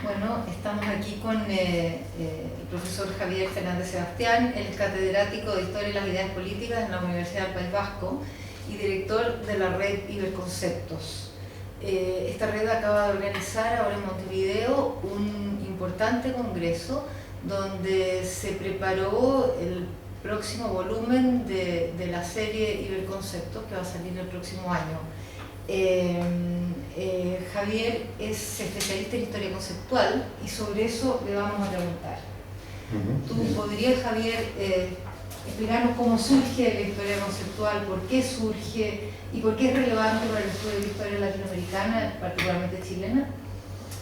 Bueno, estamos aquí con el profesor Javier Fernández Sebastián, él es catedrático de Historia y las Ideas Políticas en la Universidad del País Vasco y director de la red Iberconceptos. Esta red acaba de organizar ahora en Montevideo un importante congreso donde se preparó el próximo volumen de la serie Iberconceptos que va a salir el próximo año. Javier es especialista en historia conceptual y sobre eso le vamos a preguntar. ¿Tú podrías, Javier, explicarnos cómo surge la historia conceptual, por qué surge y por qué es relevante para el estudio de la historia latinoamericana, particularmente chilena?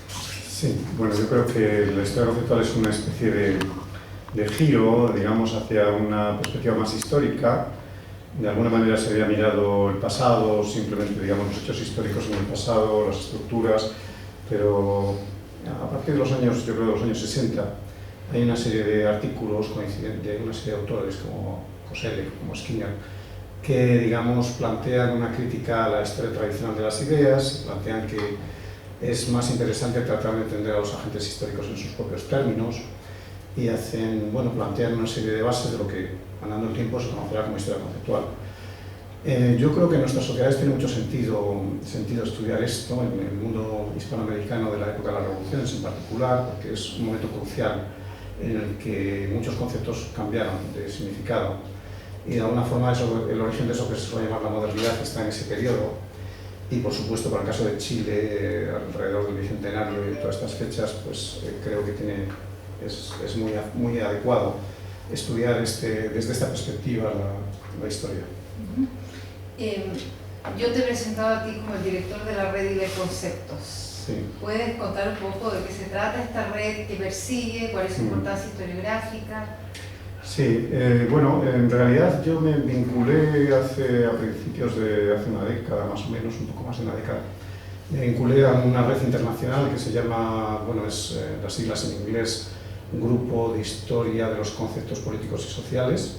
Sí, bueno, yo creo que la historia conceptual es una especie de giro, digamos, hacia una perspectiva más histórica. De alguna manera se había mirado el pasado, simplemente, digamos, los hechos históricos en el pasado, las estructuras, pero a partir de los años, yo creo de los años 60, hay una serie de artículos coincidentes, de una serie de autores como Koselleck, como Skinner, que, digamos, plantean una crítica a la historia tradicional de las ideas, plantean que es más interesante tratar de entender a los agentes históricos en sus propios términos y hacen, bueno, plantean una serie de bases de lo que, andando el tiempo, se conocerá como historia conceptual. Yo creo que en nuestras sociedades tiene mucho sentido estudiar esto, en el mundo hispanoamericano de la época de las revoluciones en particular, porque es un momento crucial en el que muchos conceptos cambiaron de significado y de alguna forma el origen de eso que se suele llamar la modernidad está en ese periodo. Y por supuesto, para el caso de Chile, alrededor del Bicentenario y todas estas fechas, pues creo que es muy adecuado estudiar desde esta perspectiva la historia. Yo te he presentado a ti como el director de la red Iberconceptos. Sí. ¿Puedes contar un poco de qué se trata esta red, qué persigue, cuál es su importancia historiográfica? Sí, bueno, en realidad yo me vinculé a principios de hace una década, más o menos, un poco más de una década. Me vinculé a una red internacional que se llama, bueno, es las siglas en inglés, Grupo de Historia de los Conceptos Políticos y Sociales.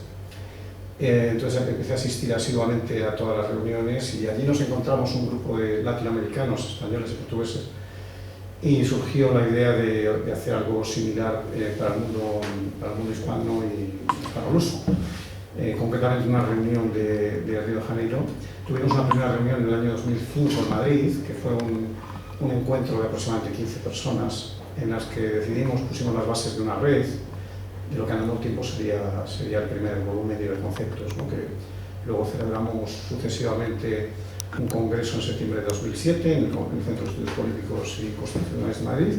Entonces empecé a asistir asiduamente a todas las reuniones y allí nos encontramos un grupo de latinoamericanos, españoles y portugueses, y surgió la idea de hacer algo similar para el mundo hispano y para el uso. Concretamente una reunión de Río de Janeiro. Tuvimos una primera reunión en el año 2005 en Madrid, que fue un encuentro de aproximadamente 15 personas en las que pusimos las bases de una red, de lo que andando tiempo sería el primer volumen de Iberconceptos, ¿no? Que luego celebramos sucesivamente un congreso en septiembre de 2007 en el Centro de Estudios Políticos y Constitucionales de Madrid,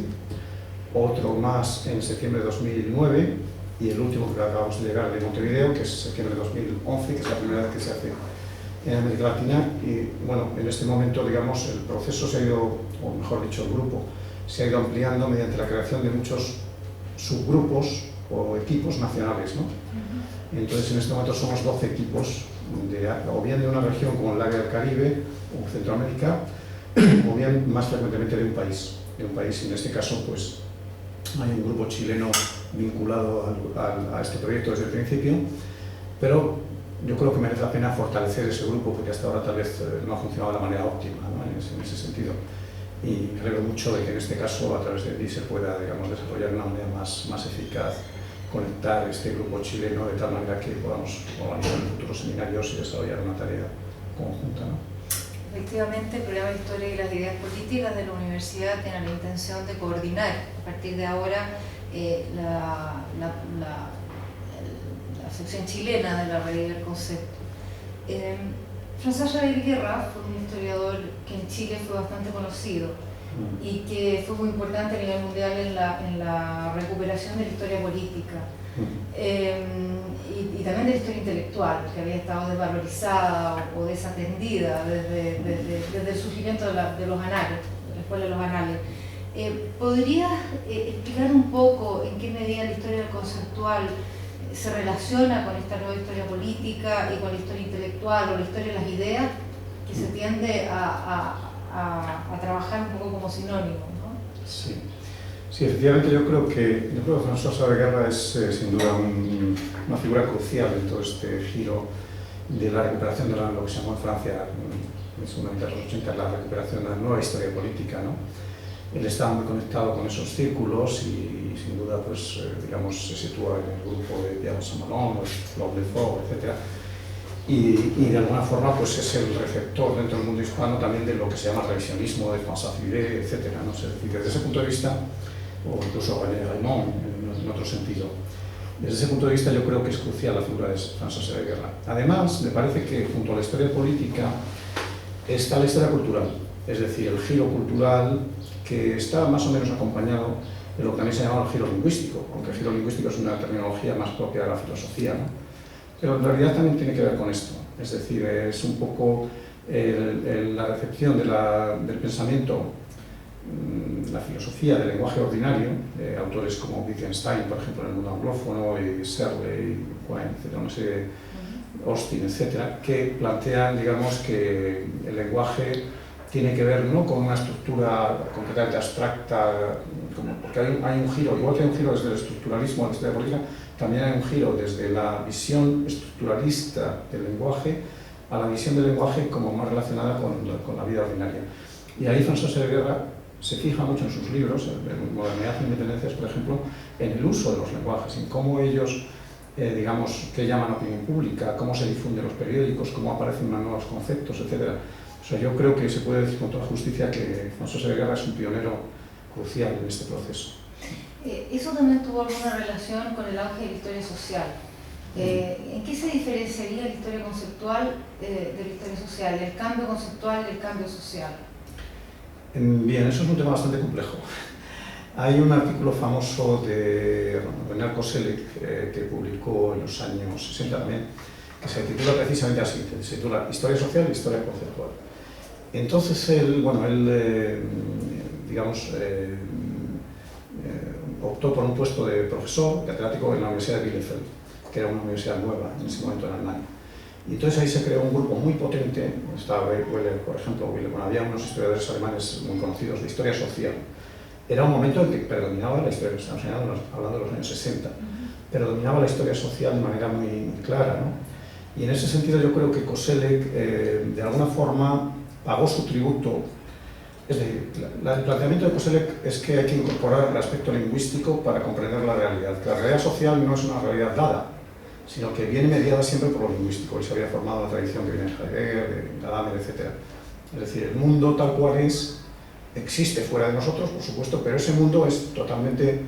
otro más en septiembre de 2009 y el último que acabamos de llegar de Montevideo, que es septiembre de 2011, que es la primera vez que se hace en América Latina. Y bueno, en este momento, digamos, el proceso se ha ido, o mejor dicho, el grupo se ha ido ampliando mediante la creación de muchos subgrupos o equipos nacionales, ¿no? Entonces, en este momento somos 12 equipos, o bien de una región como el área del Caribe o Centroamérica, o bien más frecuentemente de un país. Y en este caso, pues, hay un grupo chileno vinculado a este proyecto desde el principio, pero yo creo que merece la pena fortalecer ese grupo porque hasta ahora tal vez no ha funcionado de la manera óptima, ¿no? en ese sentido. Y me alegro mucho de que en este caso, a través de allí, se pueda, digamos, desarrollar de una manera más eficaz, conectar este grupo chileno de tal manera que podamos organizar futuros seminarios y desarrollar una tarea conjunta, ¿no? Efectivamente, el programa de Historia y las Ideas Políticas de la Universidad tiene la intención de coordinar a partir de ahora la sección chilena de la red Iberconceptos. François Xavier Guerra fue un historiador que en Chile fue bastante conocido y que fue muy importante a nivel mundial en la recuperación de la historia política y también de la historia intelectual, que había estado desvalorizada o desatendida desde el surgimiento de los anales, de la escuela de los anales. ¿Podrías explicar un poco en qué medida la historia conceptual se relaciona con esta nueva historia política y con la historia intelectual o la historia de las ideas, que se tiende a trabajar un poco como sinónimo, ¿no? Sí, efectivamente yo creo que François Xavier Guerra es sin duda una figura crucial en todo este giro de la recuperación de lo que se llamó en Francia en la segunda mitad de los 80, la recuperación de la nueva historia política, ¿no? Él está muy conectado con esos círculos y sin duda pues, digamos, se sitúa en el grupo de Pierre Saint-Malo, Claude Lefort, etc. Y de alguna forma pues, es el receptor dentro del mundo hispano también de lo que se llama revisionismo de François Furet, etc. ¿no? Es decir, desde ese punto de vista, o incluso René Raymond en otro sentido, desde ese punto de vista yo creo que es crucial la figura de François Sévéguéra. Además, me parece que junto a la historia política está la historia cultural, es decir, el giro cultural que está más o menos acompañado de lo que también se llama el giro lingüístico, aunque el giro lingüístico es una terminología más propia de la filosofía, ¿no? Pero en realidad también tiene que ver con esto, es decir, es un poco la recepción del pensamiento, la filosofía del lenguaje ordinario, autores como Wittgenstein, por ejemplo, en el mundo anglófono, y Searle, Quine, etcétera, no sé, Austin, etcétera, que plantean, digamos, que el lenguaje tiene que ver no con una estructura completamente abstracta, porque hay un giro, igual que hay un giro desde el estructuralismo a la historia política, también hay un giro desde la visión estructuralista del lenguaje a la visión del lenguaje como más relacionada con la vida ordinaria. Y ahí François Sévéguéra se fija mucho en sus libros, en Modernidad e Independencias, por ejemplo, en el uso de los lenguajes, en cómo ellos, digamos, que llaman opinión pública, cómo se difunden los periódicos, cómo aparecen nuevos conceptos, etc. O sea, yo creo que se puede decir con toda justicia que François Sévéguéra es un pionero crucial en este proceso. ¿Eso también tuvo alguna relación con el auge de la historia social? ¿En qué se diferenciaría la historia conceptual de la historia social? ¿El cambio conceptual y el cambio social? Bien, eso es un tema bastante complejo. Hay un artículo famoso de René Koselleck que publicó en los años 60 también, que se titula precisamente así, se titula Historia social y Historia conceptual. Entonces él, digamos, optó por un puesto de profesor catedrático en la Universidad de Bielefeld, que era una universidad nueva en ese momento en Alemania. Y entonces ahí se creó un grupo muy potente, estaba Weller, por ejemplo, había unos historiadores alemanes muy conocidos de historia social. Era un momento en que predominaba la historia, estamos hablando de los años 60, predominaba la historia social de manera muy clara, ¿no? Y en ese sentido yo creo que Koselleck, de alguna forma, pagó su tributo. Es decir, el planteamiento de Koselleck es que hay que incorporar el aspecto lingüístico para comprender la realidad. Que la realidad social no es una realidad dada, sino que viene mediada siempre por lo lingüístico, y se había formado la tradición que viene de Heidegger, de Gadamer, etc. Es decir, el mundo tal cual existe fuera de nosotros, por supuesto, pero ese mundo es totalmente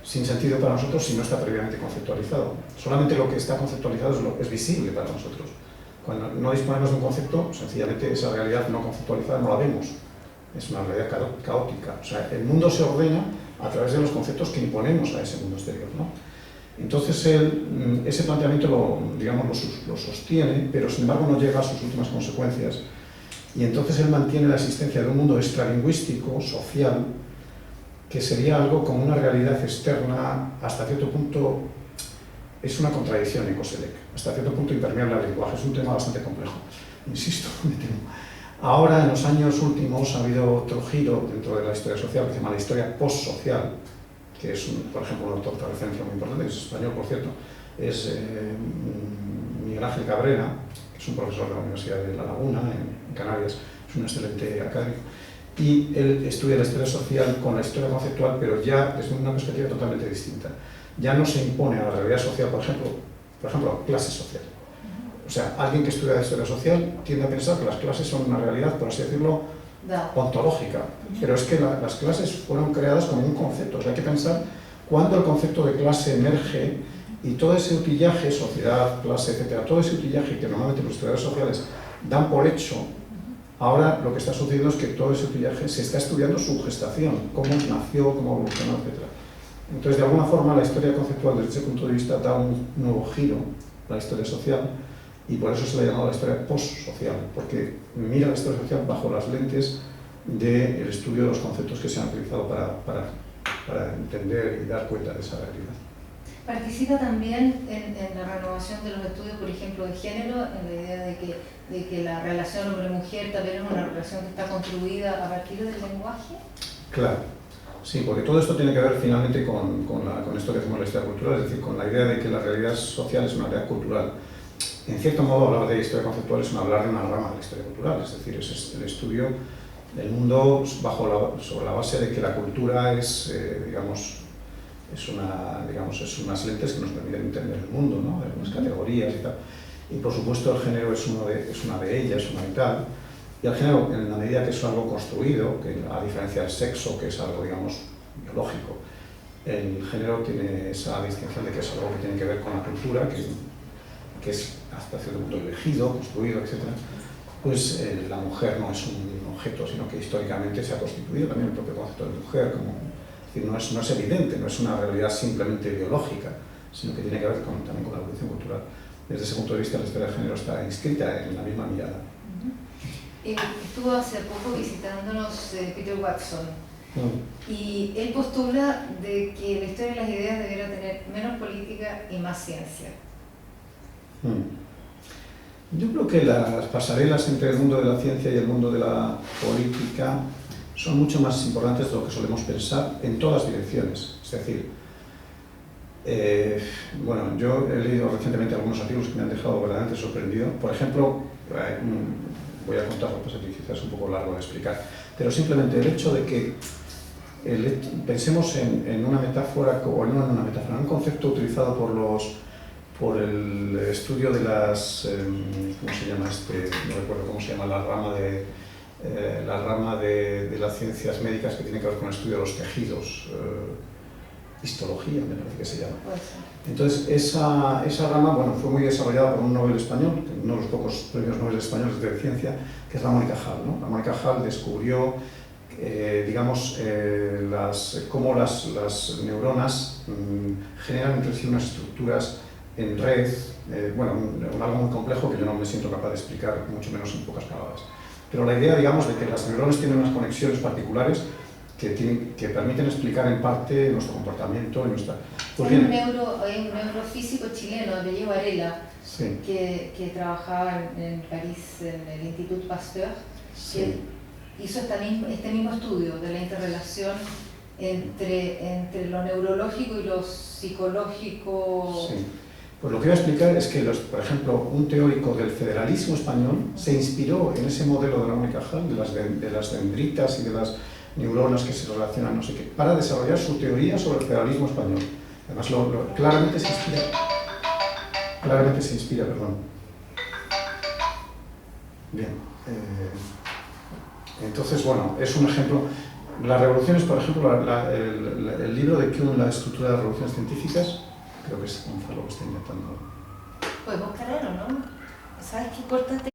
sin sentido para nosotros si no está previamente conceptualizado. Solamente lo que está conceptualizado es visible para nosotros. Cuando no disponemos de un concepto, sencillamente esa realidad no conceptualizada no la vemos. Es una realidad caótica. O sea, el mundo se ordena a través de los conceptos que imponemos a ese mundo exterior, ¿no? Entonces ese planteamiento lo sostiene, pero sin embargo no llega a sus últimas consecuencias. Y entonces él mantiene la existencia de un mundo extralingüístico, social, que sería algo como una realidad externa, hasta cierto punto, es una contradicción en Koselleck, hasta cierto punto impermeable al lenguaje. Es un tema bastante complejo, insisto, me temo. Ahora, en los años últimos, ha habido otro giro dentro de la historia social que se llama la historia postsocial, que es, por ejemplo, un autor de referencia muy importante, que es español, por cierto, es Miguel Ángel Cabrera, que es un profesor de la Universidad de La Laguna, en Canarias, es un excelente académico, y él estudia la historia social con la historia conceptual, pero ya desde una perspectiva totalmente distinta. Ya no se impone a la realidad social, por ejemplo, a clase social. O sea, alguien que estudia la historia social tiende a pensar que las clases son una realidad, por así decirlo, ontológica, pero es que las clases fueron creadas como un concepto. O sea, hay que pensar cuándo el concepto de clase emerge y todo ese utillaje, sociedad, clase, etcétera, todo ese utillaje que normalmente los estudiadores sociales dan por hecho, ahora lo que está sucediendo es que todo ese utillaje se está estudiando su gestación, cómo nació, cómo evolucionó, etcétera. Entonces, de alguna forma, la historia conceptual desde ese punto de vista da un nuevo giro a la historia social, y por eso se le ha llamado la historia postsocial, porque mira la historia social bajo las lentes del estudio de los conceptos que se han utilizado para entender y dar cuenta de esa realidad. Participa también en la renovación de los estudios, por ejemplo, de género, en la idea de que la relación hombre-mujer también es una relación que está construida a partir del lenguaje. Claro, sí, porque todo esto tiene que ver finalmente con esto que hacemos la historia cultural, es decir, con la idea de que la realidad social es una realidad cultural. En cierto modo, hablar de historia conceptual es hablar de una rama de la historia cultural, es decir, es el estudio el mundo sobre la base de que la cultura es, es unas lentes que nos permiten entender el mundo, ¿no? Unas categorías y tal. Y por supuesto el género es una de ellas, fundamental. Y el género, en la medida que es algo construido, que a diferencia del sexo, que es algo, digamos, biológico, el género tiene esa distinción de que es algo que tiene que ver con la cultura, que es hasta cierto punto elegido, construido, etc. Pues la mujer no es un objeto, sino que históricamente se ha constituido también el propio concepto de mujer. Es decir, no es evidente, no es una realidad simplemente biológica, sino que tiene que ver también con la evolución cultural. Desde ese punto de vista, la historia del género está inscrita en la misma mirada. Estuvo hace poco visitándonos Peter Watson y él postula de que la historia de las ideas debiera tener menos política y más ciencia. Yo creo que las pasarelas entre el mundo de la ciencia y el mundo de la política son mucho más importantes de lo que solemos pensar en todas direcciones. Es decir, bueno, yo he leído recientemente algunos artículos que me han dejado verdaderamente sorprendido. Por ejemplo, voy a contarlo, pues aquí quizás es un poco largo de explicar, pero simplemente el hecho de que pensemos en una metáfora, o no en una metáfora, en un concepto utilizado por el estudio de las, ¿cómo se llama no recuerdo cómo se llama, la rama de las ciencias médicas que tiene que ver con el estudio de los tejidos, histología me parece que se llama. Entonces esa rama, bueno, fue muy desarrollada por un Nobel español, uno de los pocos premios Nobel españoles de ciencia, que es la Mónica Hall, ¿no? La Mónica Hall descubrió cómo las neuronas generan entre sí unas estructuras en red, algo muy complejo que yo no me siento capaz de explicar, mucho menos en pocas palabras. Pero la idea, digamos, de que las neuronas tienen unas conexiones particulares que permiten explicar en parte nuestro comportamiento y nuestra... Pues hay un neurofísico chileno, apellido Varela, sí, que trabajaba en París, en el Institut Pasteur, sí, que hizo este mismo estudio de la interrelación entre lo neurológico y lo psicológico. sí. Pues lo que voy a explicar es que, por ejemplo, un teórico del federalismo español se inspiró en ese modelo de la Mónica Hall, de las dendritas y de las neuronas que se relacionan, no sé qué, para desarrollar su teoría sobre el federalismo español. Además, claramente se inspira, perdón. Bien. Entonces, bueno, es un ejemplo. Las revoluciones, por ejemplo, el libro de Kuhn, La estructura de las revoluciones científicas, creo que es Gonzalo que está intentando. Pues vos, Carrero, ¿no? ¿Sabes qué cortaste?